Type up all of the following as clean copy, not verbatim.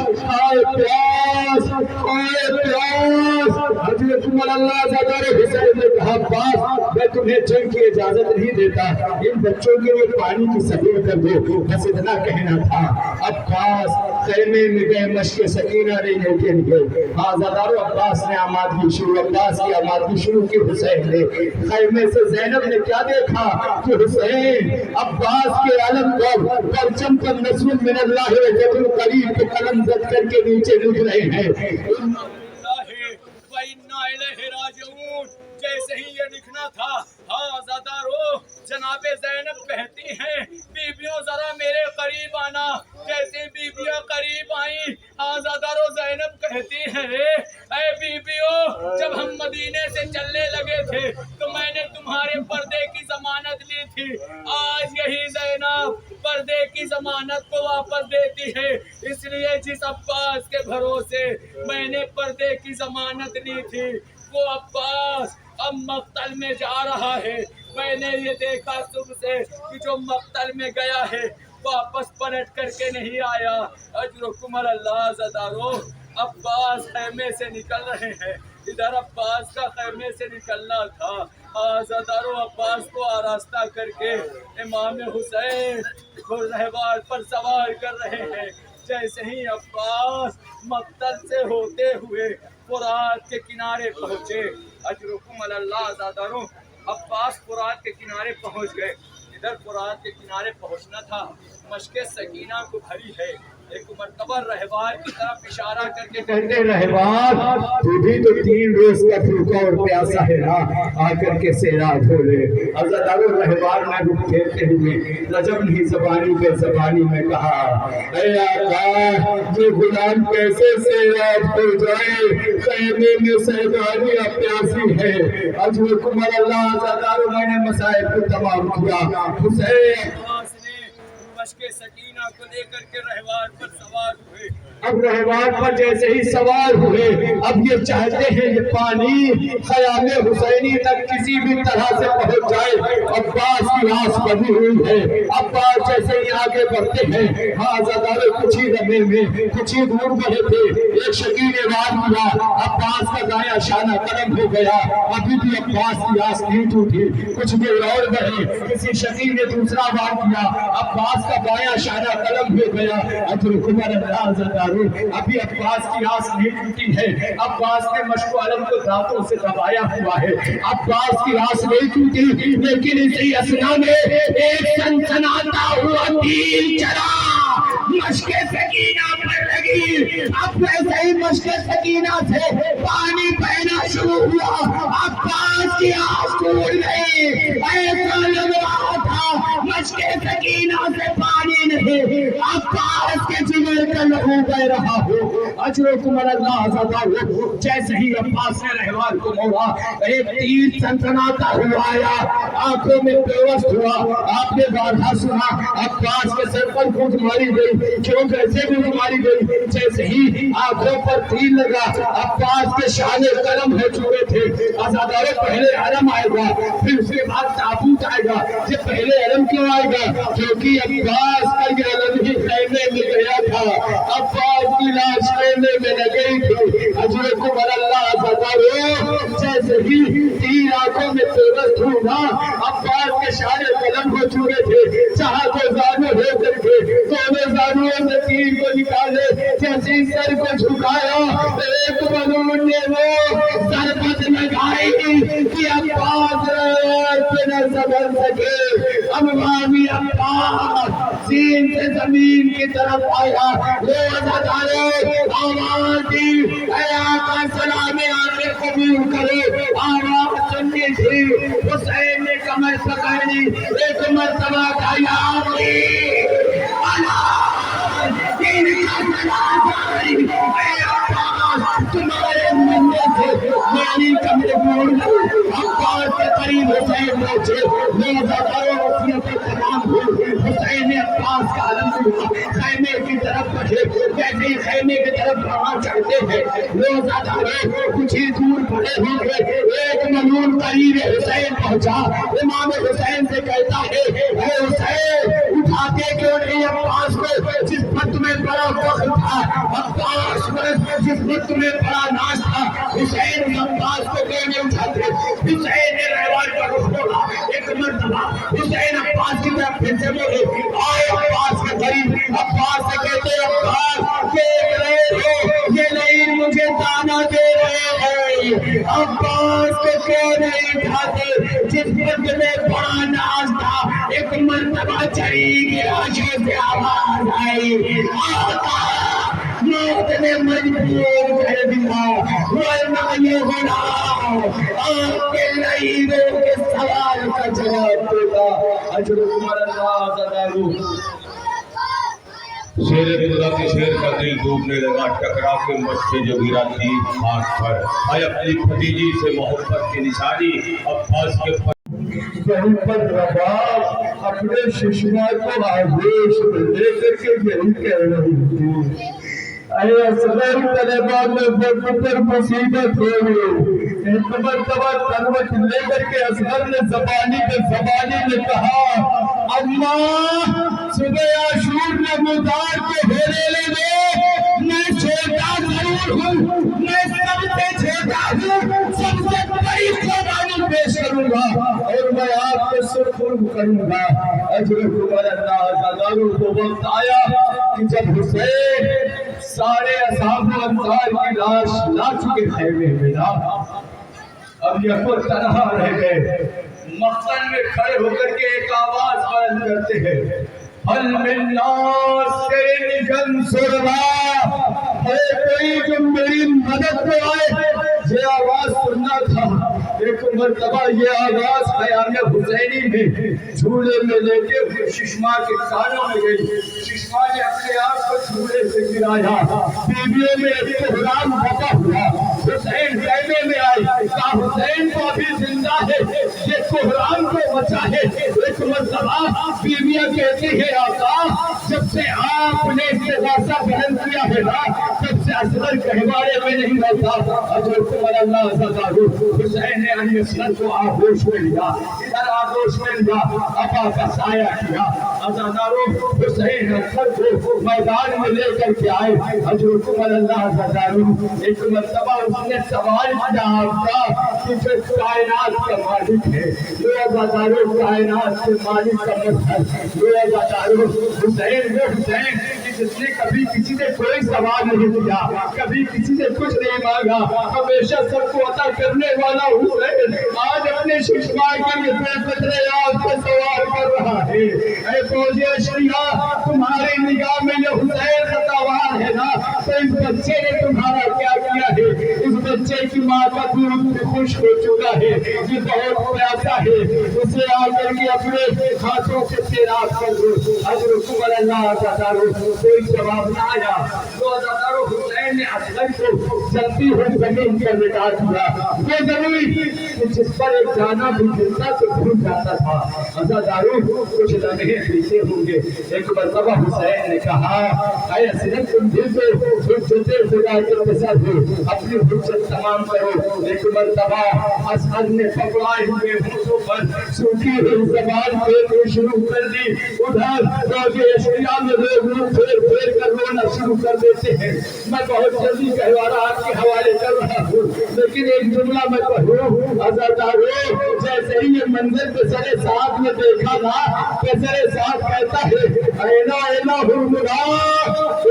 آئے پیاس آئے پیاس۔ حضرت عمر اللہ زادار حسین نے کہا عباس میں تمہیں جنگ کی اجازت نہیں دیتا، ان بچوں کے لیے پانی کی سبیل کر دو، بس اتنا کہنا تھا۔ عباس خیمے میں گئے مشق سکینہ لینے کے لیے۔ زادار عباس نے آمادگی شروع، عباس کی آمادگی شروع کی حسین نے۔ خیمے سے زینب نے کیا دیکھا کہ حسین عباس کے علم کو پرچم پر نصر من اللہ وجد القریب کے قلم زد کر کے نیچے لکھ رہے ہیں۔ جیسے ہی یہ لکھنا تھا زادارو جناب زینب کہتی ہیں بیبیوں ذرا میرے قریب آنا۔ جیسے بیبیاں قریب آئیں زادارو زینب کہتی ہیں اے بیبیوں جب ہم مدینے سے چلنے لگے تھے تو میں نے تمہارے پردے کی ضمانت لی تھی، آج یہی زینب پردے کی ضمانت کو واپس دیتی ہے، اس لیے جس عباس کے بھروسے میں نے پردے کی ضمانت لی تھی وہ عباس اب مقتل میں جا رہا ہے۔ میں نے یہ دیکھا صبح سے کہ جو مقتل میں گیا ہے واپس پلٹ کر کے نہیں آیا۔ اجرکم اللہ زادارو عباس خیمے سے نکل رہے ہیں، ادھر عباس کا خیمے سے نکلنا تھا۔ زادارو عباس کو آراستہ کر کے امام حسین رہوار پر سوار کر رہے ہیں۔ جیسے ہی عباس مقتل سے ہوتے ہوئے فرات کے کنارے پہنچے، اجرکم اللہ زادارو عباس فرات کے کنارے پہنچ گئے۔ ادھر فرات کے کنارے پہنچنا تھا، مشق سکینہ کو بھری ہے، ایک مرتبہ رہوار کی طرف اشارہ کر کے کہتے رہوار تو بھی تو 3 روز کا بھوکا اور پیاسا ہے نا، آ کر کے سیرا دھو لے۔ عزادارو رہوار میں رخ پھیرتے ہوئے رجب نے زبانی پہ زبانی میں کہا اے آقا یہ غلام کیسے سیرا دھو جائے، خیمے میں سیدانیہ پیاسی ہے۔ اجرکم اللہ عزادارو میں نے مسائل کو تمام کیا۔ حسین مشق سکینہ کو لے کر کے رہوار پر سوار ہوئے۔ اب رہوار پر جیسے ہی سوار ہوئے اب یہ چاہتے ہیں یہ پانی خیام حسینی تک کسی بھی طرح سے پہنچ جائے۔ عباس کی آس بندھی ہوئی ہے، عباس جیسے ہی آگے بڑھتے ہیں زادارو کچھ ہی لمحے میں کچھ ہی دور بڑھے تھے، ایک شکیل وار ہوا، عباس کا دایاں شانہ قلم ہو گیا۔ ابھی بھی عباس کی آس نہیں ٹوٹی، کچھ دیر اور بڑھے، کسی شکیل نے دوسرا وار کیا، عباس کا بایاں شانہ قلم ہو گیا۔ اجرکم اللہ زادارو ابھی عباس کی آس نہیں ٹوٹی ہے، عباس نے مشک و علم کو دانتوں سے دبایا ہوا ہے، عباس کی آس نہیں ٹوٹی، لیکن اسی اثنا میں ایک سنسناتا ہوا تیر چلا مشق سکینہ پر لگی۔ اب ویسے ہی مشق سکینہ سے پانی بہنا شروع ہوا، عباس کی آس ٹوٹ گئی۔ ایسا لگ رہا تھا مشق سکینہ سے پانی نہیں، عباس کے جگر کا لہو بہ رہا ہو۔ اجرکم اللہ زادارو جیسے ہی عباس نے رہوار کو موڑا ایک تیر سنسناتا ہوا آیا، آنکھوں میں پیوست ہوا۔ آپ نے بارہا سنا عباس کے سر پر خود ماری گئی، کیوں کیسے بھی ماری گئی؟ جیسے ہی آنکھوں پر تیر لگا عباس کے شانے قلم ہو چکے تھے۔ زادارو پہلے علم آئے گا پھر اس کے بعد تابوت آئے گا، یہ پہلے علم کیوں آئے گا؟ کیونکہ عباس کا یہ علم ہی خیمے میں گیا تھا، عباس کی لاش خیمے میں نہ گئی تھی۔ اجرکم اللہ زادارو جیسے ہی تیر آنکھوں میں پیوست ہوا عباس کے شانے قلم ہو چکے تھے، چاہا تو زانو ہو کر کے دونوں زانوؤں سے تیر کو نکالے، جیسے سر کو جھکایا ایک ملعون نے وہ ضربت لگائی کہ عباس پہ نہ سبر سکے۔ امامی عباس زین سے زمین کی طرف آیا، روزادارو آواز دی اے آقا سلام آخر قبول کرو۔ آواز سننی تھی، حسین نے کمر پکڑی، ایک مرتبہ کا یا علی اللہ دین کا سلام آئی۔ اے عباس تمہارے مننے سے میری کمر بول عباس کے قریب حسین پہنچے، روزادارو وصیت تمام ہوئی۔ حسین نے عباس کا علم لیا، خیمے کی طرف بڑھے، جیسے ہی خیمے کی طرف وہاں چڑھتے ہیں روزادارو کچھ ہی دور بڑھے ہوں گے، ایک ملعون قریب حسین پہنچا، امام حسین سے کہتا ہے اے حسین اٹھاتے کیوں نہیں عباس کو جس پر میں بڑا فخر تھا، عباس جس ملک میں بڑا ناز تھا، حسین عباس کو کوئی نہیں اٹھاتے۔ حسین نے رہوار کا رخ موڑا، ایک مرتبہ حسین عباس کی طرف پھر سے بولے، آئے عباس کے قریب، عباس سے کہتے عباس دیکھ رہے ہو یہ نہیں مجھے تانا دے رہے ہیں، عباس کو کیوں نہیں اٹھاتے؟ جس ملک میں بڑا ناز تھا، ایک مرتبہ چڑھی کی راشی سے آواز آئی، آقا موت نے مجبور کر دیا، ورنہ یہ غلام آپ کے لعیبوں کے سوال کا جواب دیتا۔ اجرکم اللہ زدارو۔ شیر خدا کے شیر کا دل ڈوبنے لگا، ٹکرا کے مچھلی جو گرا تھی ہاتھ پر، آئے اپنی بھتیجی سے محبت کی نشانی عباس کے یہیں پر رباب اپنے ششما کو آغوش میں لے کر کے یہی کہہ رہی تھی، اے اصغر طلبہ میں وقت پر مصیبت ہوئی۔ ایک مرتبہ تلوت لے کر کے اصغر نے زبانی نے کہا، اللہ صبح عاشور نمودار کے بھیرے دے، میں چھوٹا ضرور ہوں، میں سب سے چھوٹا ہوں، سب سے بڑی قربانی پیش کروں گا اور میں آپ کو سرخرم کروں گا۔ اجرکم اللہ زدارو۔ کو وقت آیا کہ جب حسین سارے اصحاب و انصار کی لاش لا چکے خیمے میں نا، اب یہ خود تنہا رہ گئے، مقتل میں کھڑے ہو کر کے ایک آواز بلند کرتے ہیں، حل من ناصر ینصرنا، ہے کوئی جو میری مدد کو آئے؟ یہ آواز سننا تھا۔ ایک مرتبہ یہ آواز خیام حسینی میں جھولے میں لے کے ششما کے کانوں میں گئی، ششما نے اپنے آپ کو جھولے سے گرایا، بیویوں میں بحران بپا ہوا، حسین خیمے میں آئی، کہا حسین تو ابھی زندہ ہے، یہ بحران کو بچا ہے۔ ایک مرتبہ بیویاں کہتی ہے آقا جب سے آپ نے استغاثہ بلند کیا ہے نا، تب سے اصغر کہوارے میں نہیں رہتا۔ اجرکم اللہ زدارو۔ حسین نے علی اصغر کو آغوش میں لیا، ادھر آغوش میں لیا، ابا کا سایہ کیا۔ زدارو حسین اصغر کو میدان میں لے کر کے آئے۔ اجرکم اللہ زدارو۔ ایک مرتبہ اس نے سوال کیا آپ کا کہ جو کائنات کا مالک ہے، یہ زدارو کائنات کے مالک کا مظہر، یہ زدارو حسین وہ حسین جس نے کبھی کسی سے کوئی سوال نہیں کیا، کبھی کسی سے کچھ نہیں مانگا، ہمیشہ سب کو عطا کرنے والا حسین آج اپنے ششما کے لیے قطرے آپ سے سوال کر رہا ہے۔ اے فوجی اشریا، تمہاری نگاہ میں یہ حسین خطاوار ہے نا، تو اس بچے نے تمہارا کیا کیا ہے؟ اس بچے کی ماں کا دودھ خوش ہو چکا ہے، یہ بہت پیاسا ہے، اسے آ کر کے اپنے ہاتھوں سے سیراب کر دو۔ اجرکم اللہ زدارو۔ کوئی جواب نہ آیا، تو زدارو حسین نے اصغر کو جلتی ہوئی زمین پر لٹا دیا، وہ زمین کہ جس پر ایک دانہ بھی گرتا تو بھول جاتا تھا۔ زدارو کچھ لمحے بیتے ہوں گے، ایک مرتبہ حسین نے کہا، اے اصغر تم دل سے حجت خدا کے ساتھ اپنی حجت تمام کرو۔ ایک مرتبہ اصغر نے پکڑائے ہوئے ہونٹوں پر سوکھی ہوئی زبان پھیرنا شروع کر دی، ادھر فوجی اشریا میں لوگ پھیر کر رونا شروع کر دیتے ہیں۔ میں بہت جلدی کہوارہ آپ کے حوالے کر رہا ہوں، لیکن ایک جملہ میں کہوں، عزادارو جیسے ہی یہ منظر پسر صاحب نے دیکھا نا، پسر صاحب کہتا ہے اینا اینا ہرملا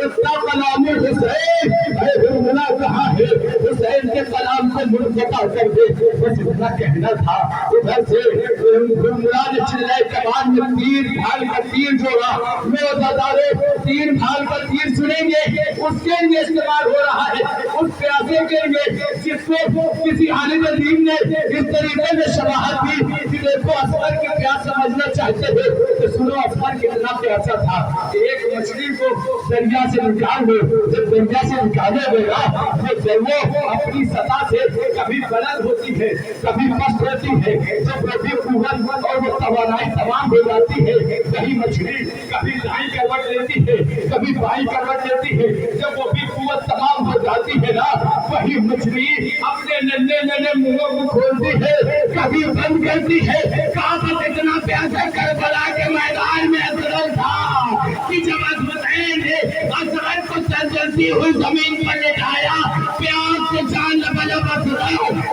اتنا کلام حسین، اے ہرملا کہاں ہے؟ حسین کے کلام کو منقطع کر دے، بس اتنا کہنا تھا۔ ادھر سے ہرملا نے چلائے کمان میں تیر ڈھال کا تیر جوڑا، میں عزادارو تیر ڈھال کا تیر سنیں گے اس کے لیے استعمال ہو رہا ہے، اس پیاسے کے لیے جس کو کسی عالم دین نے اس طریقے میں شباہت دی کہ دیکھو اصغر کی پیاس سمجھنا چاہتے تھے تو سنو اصغر کتنا پیاسا تھا کہ ایک مچھلی کو دریا سے نکال دو، جب دریا سے نکالے ہوئے وہ دریا اپنی سطح سے کبھی بلند ہوتی ہے کبھی پست ہوتی ہے، جب وہ بھی قوت اور وہ توانائی تمام ہو جاتی ہے، وہی مچھلی کبھی دائیں کروٹ لیتی ہے کبھی بائیں کروٹ لیتی ہے، جب وہ بھی قوت تمام ہو جاتی ہے نا، وہی مچھلی اپنے ننھے ننھے منہوں کو کھولتی ہے کبھی بند کرتی ہے۔ کعبہ اتنا پیاسا کربلا کے میدان میں اصغر تھا کہ جب حسین نے کھلی ہوئی زمین پر لٹایا، پیاس سے جان لبلب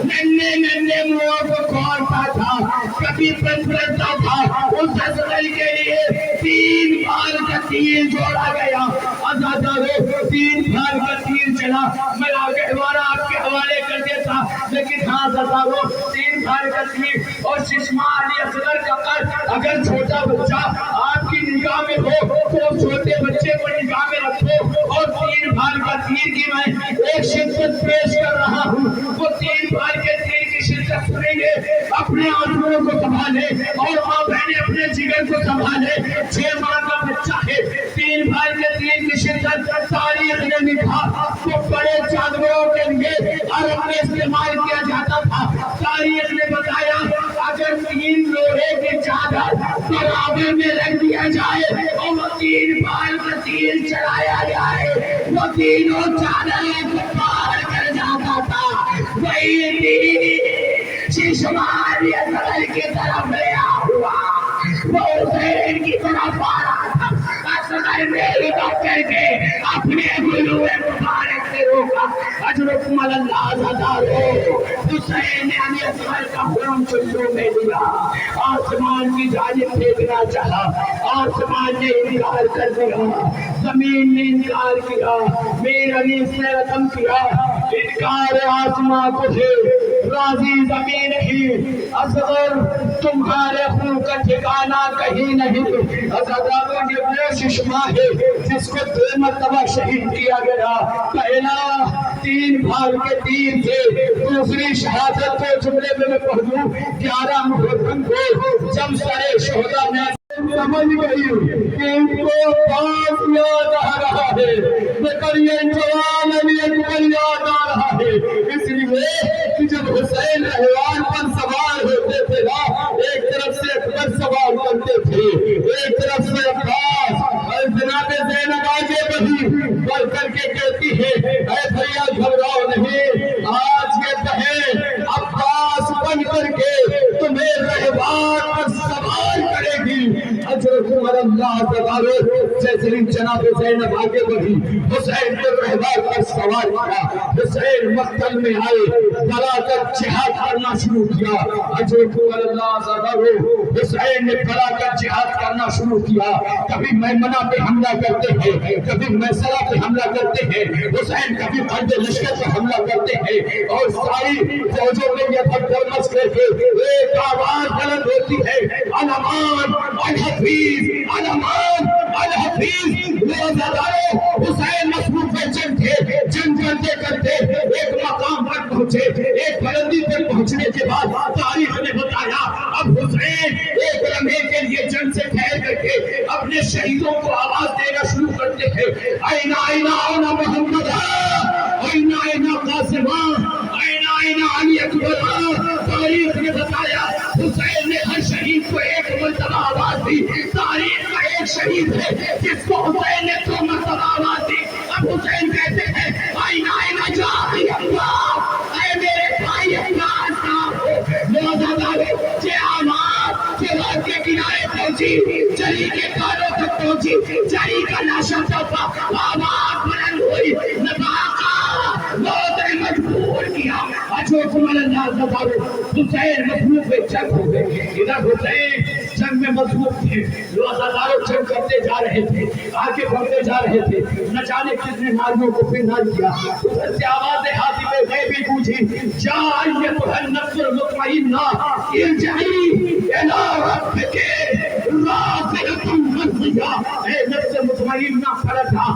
ننے ننے منہوں کو کھولتا تھا، کبھی پنپرتا تھا۔ اس اصغر کے لیے 3 بار کا تیر جوڑا گیا۔ عزادارو 3 بار کا تیر چلا، میں آگے ہمارا آپ کے حوالے کر دیتا، لیکن ہاں عزادارو 3 بار کا تیر اور ششمہ علی اصغر کا قد، اگر چھوٹا بچہ آپ کی نگاہ میں ہو تو چھوٹے بچے کو نگاہ میں رکھو، اور 3 بار کا تیر کی میں ایک شدت پیش کر رہا ہوں، وہ 3 بار کے تیر کی شدت سنیں گے، اپنے آنسوؤں کو سنبھالے اور ماں بہنیں اپنے جگر کو سنبھالے۔ 6 ماہ کا بچہ ہے، 3 بار کے تیر کی شدت تاریخ نے لکھا تو بڑے جانوروں کے لیے عرب میں استعمال کیا جاتا تھا۔ تاریخ نے بتایا اگر 3 لوہے کی چادر برابر میں رکھ دیا جائے اور وہ 3 بار کا تیر چلایا جائے، وہ تینوں چادریں کو پار کر جاتا تھا۔ وہی تیر ششمہ علی اصغر کی طرف لیا ہوا، وہ حسین کی طرف آ رہا تھا۔ اصغر نے ہمت کر کے اپنے گلوئے مبارک سے روکا۔ اجرکم اللہ عزادارو، حسین نے علی اصغر کا خون چلو میں لیا، آسمان کی جانب پھینکنا چاہا، آسمان نے انکار کر دیا، زمین نے انکار کیا، میر علی نے رقم کیا، انکار آسمان کو ہے، راضی زمین ہی۔ اصغر تمہارے خون کا ٹھکانہ کہیں نہیں۔ عزادارو یہ وہ ششمہ ہے جس کو 2 مرتبہ شہید کیا گیا، پہلا 3 بار کے تیر سے، دوسری شہادت کے جملے میں پڑھ دوں 11 محرم کو جب سر شہداء میں سمجھ گئی کہ ان کو پاس یاد آ رہا ہے، لیکن یہ جوان علی اکبر یاد آ رہا ہے، اس لیے کہ جب حسین حیوان پر سوار ہوتے تھے نا، ایک طرف سے اکبر سوار کرتے تھے، ایک طرف سے عباس، اور جناب زینب آگے بڑھی بڑھ کر کے کہتی ہے اے بھیا گھبراؤ نہیں، آج یہ بہن عباس بن کر کے تمہیں رہبان پر سوار کرے گی۔ اجرکم اللہ عزادارو، جیسے ہی جناب زینب آگے بڑھی، حسین کو رہبان پر سوار کیا، حسین مقتل میں آئے، بلا کر جہاد کرنا شروع کیا۔ اجرکم اللہ عزادارو، حسین نے بلا کر جہاد کرنا شروع کیا، کبھی میمنہ پہ حملہ کرتے ہیں، کبھی میسرہ پہ حملہ کرتے ہیں، حسین کبھی فرد لشکر پہ حملہ کرتے ہیں، اور ساری فوجوں میں یہ پتھر مس کر کے ایک آواز بلند ہوتی ہے، الامان الحفیظ، الامان الحفیظ۔ عزادارو حسین مصروف جنگ تھے، جنگ کرتے کرتے ایک مقام پر پہنچے، ایک بلندی پر پہنچنے کے بعد تاریخ نے بتایا اب حسین ایک لمحے کے لیے جنگ سے ٹھہر کر کے اپنے شہیدوں کو آواز دینا شروع کرتے ہیں، این این آن محمد، این این قاسمہ، این این علی اکبر۔ تاریخ نے بتایا حسین نے ہر شہید کو ایک مرتبہ آواز دی، تاریخ کا ایک شہید ہے جس کو حسین نے 2 مرتبہ آواز دی۔ اب حسین کہتے ہیں این این جاہی اللہ، اے میرے بھائی عباس صاحب، عزادارو یہ آواز فرات کے کنارے پہنچی، جری کے کانوں تک پہنچی، جری کا لاشا تھا، آواز بلند ہوئی، نباقہ موت نے مجبور کیا۔ اجرکم اللہ عزادارو، حسین مصروف جنگ ہو گئے، ادھر حسین جنگ میں مصروف تھے، عزادارو جنگ کرتے جا رہے تھے، آگے بڑھتے جا رہے تھے، نہ جانے کتنے ناریوں کو پھر کیا، ادھر سے آواز حاطب غیبی پوچھی، جا ایتھا النفس المطمئنہ ارجعی الی ربک راضیۃ مرضیہ، اے نفس مطمئنہ پلٹا۔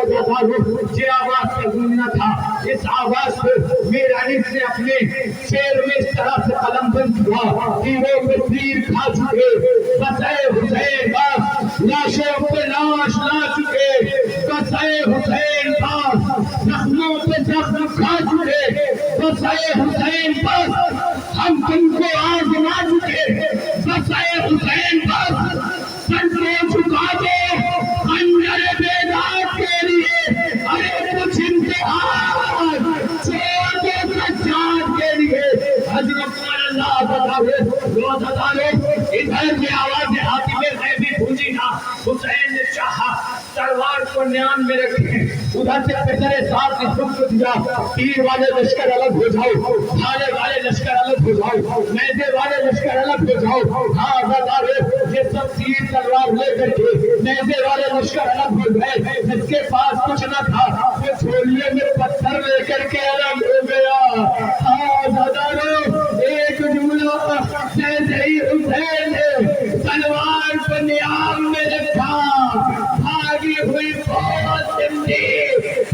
عزادارو یہ آواز کا گونجنا تھا، اس آواز پر میر علی نے اپنے شعر میں اس طرح سے قلم بند ہوا، تیروں پہ تیر کھا چکے، بس اے حسین بس، لاشوں پہ لاش لا چکے، بس اے حسین بس، زخموں پہ زخم کھا چکے، بس اے حسین بس، ہم تم کو آزما چکے، بس اے حسین بس، سر کو جھکا دو خنجر بیداد کے لیے، ارے کچھ امتحان چھوڑ دو سجاد کے لیے۔ حضرت اللہ عزادارو ادھر میں آواز حاطب غیبی پوچھی نا، حسین نے چاہا تلوار کو نیام میں رکھیں. ادھر سے پچھلے ساتھ نے حکم دیا تیر والے لشکر الگ ہو جاؤ, بھالے والے لشکر الگ ہو جاؤ, نیزے والے لشکر الگ ہو جاؤ. ہاں آزادارو, یہ سب تیر تلوار لے کر کے نیزے والے لشکر الگ ہو گئے. جس کے پاس کچھ نہ تھا وہ چھولیے میں پتھر لے کر کے الگ ہو گیا. ہاں آزادارو, ایک جملہ جیسے ہی حسین نے تلوار کو نیام میں رکھا, بھاگی ہوئی فوج سمجھی.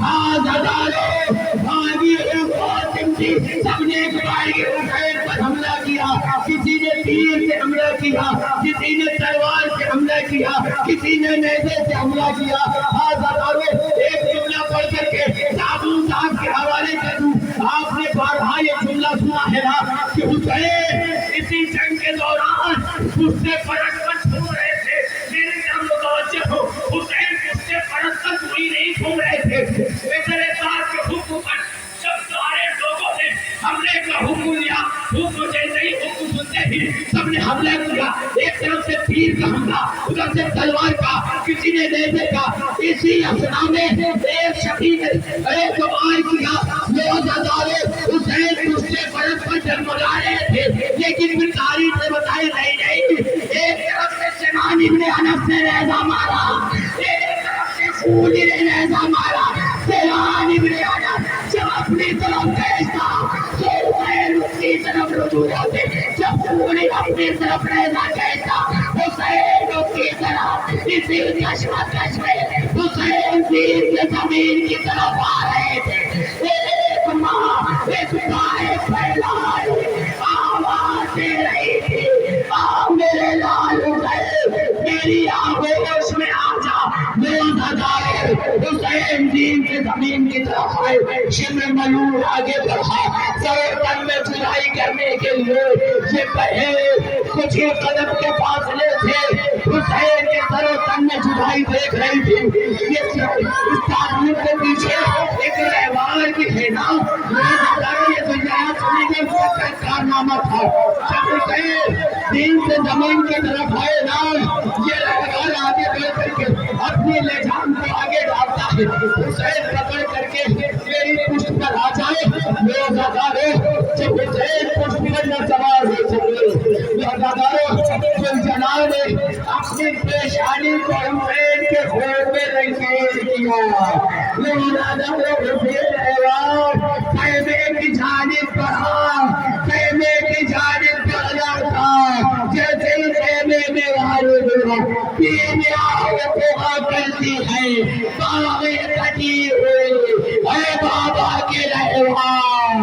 ہاں آزادارو, بھاگی ہوئی فوج سمجھی. سب نے بھائی حسین پر حملہ کیا. کسی نے تیر سے حملہ کیا, کسی نے تلوار سے حملہ کیا, کسی نے نیزے سے حملہ کیا. ہاں آزادارو, ایک جملہ پڑھ کر کے صابون صاحب کے حوالے کر دوں. آپ نے بارہا یہ جملہ سنا ہے نا کہ حسین اسی جنگ کے دوران اس سے پلٹ کر گھوم رہے تھے. میرے جان متوجہ ہو, حسین اس سے پلٹ کر کوئی نہیں گھوم رہے تھے. میرے ساتھ کے حکم پر سب سارے لوگوں نے حملے کا حکم لیا. حکم جیسے ہی حکم سنتے ہی سب نے حملہ کیا. ایک طرف سے تیر کا حملہ, ادھر سے تلوار کا, کسی نے نیزے کا. اسی اثنا میں ایک شہید نے ایک وار کیا. لوگ ازارے حسین اس سے پلٹ پر جگمگا رہے تھے, لیکن پھر تاریخ نے بتائی نہیں. ایک طرف سے سنان ابن انس نے نیزہ مارا, ایک طرف سے خولد نے نیزہ مارا. سنان ابن انس جب اپنی طرف گئتا تو حسین اس کی طرف رجوع ہوتے. جب خولد اپنی طرف نیزہ گئتا حسین اس کی طرف. اسی کشمکش میں حسین دین کے زمین کی طرف آ رہے تھے. ایک ماں ایک گائے پھیلائے آواز دے رہی تھی, میرے لال حسین میری آغوش میں آ جا. حسین دین کے زمین کی طرف آئے. شمر ملول آگے بڑھا سروتن میں جدائی کرنے کے لیے. یہ پہلے کچھ ہی قدم کے فاصلے سے حسین کے سروتن میں جدائی دیکھ رہی تھی. یہ اس تعلیم کے پیچھے ایک رہوار بھی ہے نا. یہ دنیا سنی کے کارنامہ تھا. جب حسین دین سے زمین کی طرف آئے نا, یہ رہوار آگے بڑھ کر کے اپنی لجام کو آگے ڈالتا ہے. حسین پکڑ کر کے میری پشت پر آ جائے. لوگ ازارو, جب حسین پشت پر نہ سوار ہو سکے, لوگ ازارو جناب نے اپنی پیشانی کو حسین کے خون میں رنگین کیا. لوگ ازارو حسین رہوار خیمے کی جانب بڑھا, خیمے کی جانب بڑھا تھا. جیسے ہی خیمے میں وارد ہوا پیمیاں کوہا کرتی ہے, باغیں کٹی ہوئی. اے بابا کے رہوار,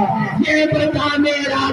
یہ بتا میرا